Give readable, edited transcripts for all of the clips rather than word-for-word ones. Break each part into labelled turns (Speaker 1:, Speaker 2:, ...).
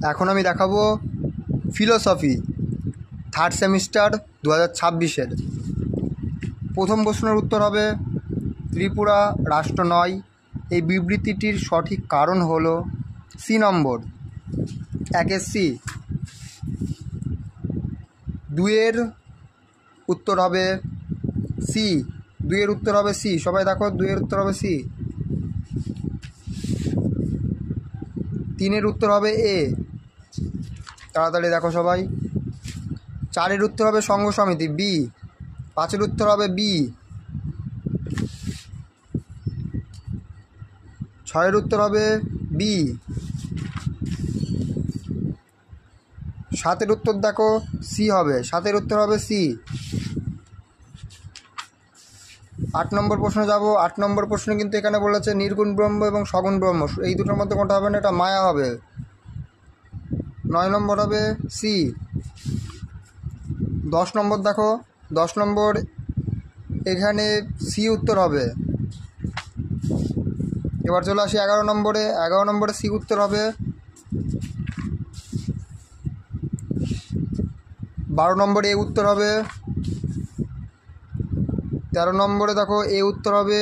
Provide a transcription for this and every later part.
Speaker 1: এখন আমি দেখাবো ফিলোসফি থার্ড সেমিস্টার 2026-এর। প্রথম প্রশ্নের উত্তর হবে ত্রিপুরা রাষ্ট্র নয়, এই বিবৃতিটির সঠিক কারণ হলো সি নম্বর। 1 সি। 2 উত্তর হবে সি। 2 উত্তর হবে সি। সবাই দেখো, 2 উত্তর হবে সি। 3 উত্তর হবে এ। তাড়াতাড়ি দেখো সবাই। 4 উত্তর হবে সংঘ সমিতি বি। 5 উত্তর হবে বি। 6 উত্তর হবে বি। 7 উত্তর দেখো সি হবে। 7 উত্তর হবে সি। 8 নম্বর প্রশ্ন যাব। 8 নম্বর প্রশ্ন কিন্তু এখানে বলেছে নির্গুণ ব্রহ্ম এবং সগুণ ব্রহ্ম, এই দুটোর মধ্যে কোনটা হবে না? এটা মায়া হবে। 9 নম্বর হবে সি। 10 নম্বর দেখো, 10 নম্বর এখানে সি উত্তর হবে। এবার চলে আসি 11 নম্বরে। 11 নম্বরে সি উত্তর হবে। 12 নম্বরে এ উত্তর হবে। 13 নম্বরে দেখো এ উত্তর হবে।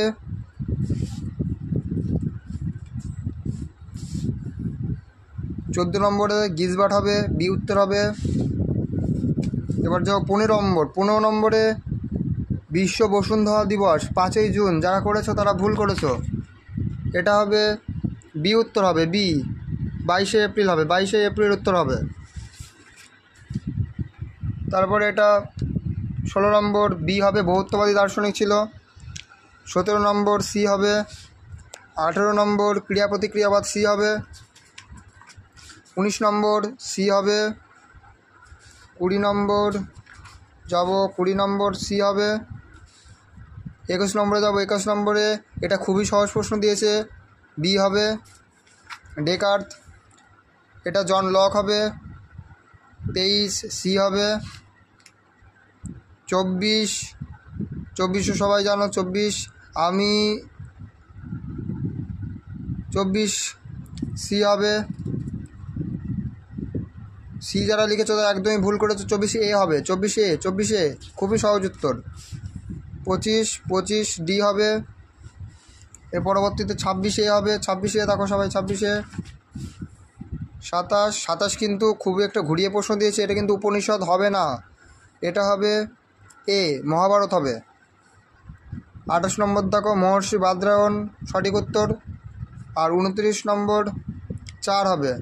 Speaker 1: 14 নম্বরে গিজবাট হবে, বি উত্তর হবে। এবার যাও 15 নম্বর। 15 নম্বরে বিশ্ব বসুন্ধরা দিবস 5ই জুন যারা করেছো তারা ভুল করেছো, এটা হবে বি উত্তর হবে বি। 22শে এপ্রিল হবে, 22শে এপ্রিল উত্তর হবে। তারপরে এটা 16 নম্বর বি হবে, বহুত্ববাদী দার্শনিক ছিল। 17 নম্বর সি হবে। 18 নম্বর ক্রিয়া প্রতিক্রিয়াবাদ সি হবে। 19 নম্বর সি হবে। 20 নম্বর যাব, 20 নম্বর সি হবে। 21 নম্বরে যাব। 21 নম্বরে এটা খুবই সহজ প্রশ্ন দিয়েছে, বি হবে ডেকার্ত। এটা জন লক হবে। 23 সি হবে। 24 সবাই জানো, 24 আমি 24 সি হবে। সি যারা লিখেছো তারা একদমই ভুল করেছো, 24 এ হবে। 24 এ খুবই সহজ উত্তর। 25 ডি হবে। এর পরবর্তীতে 26 এ হবে। 26 এ দেখো সবাই, 26 এ। 27 কিন্তু খুবই একটা ঘুরিয়ে প্রশ্ন দিয়েছে, এটা কিন্তু উপনিষদ হবে না, এটা হবে এ মহাভারত হবে। 28 নম্বর দেখো মহর্ষি বাদরায়ণ সঠিক উত্তর। আর 29 নম্বর 4 হবে।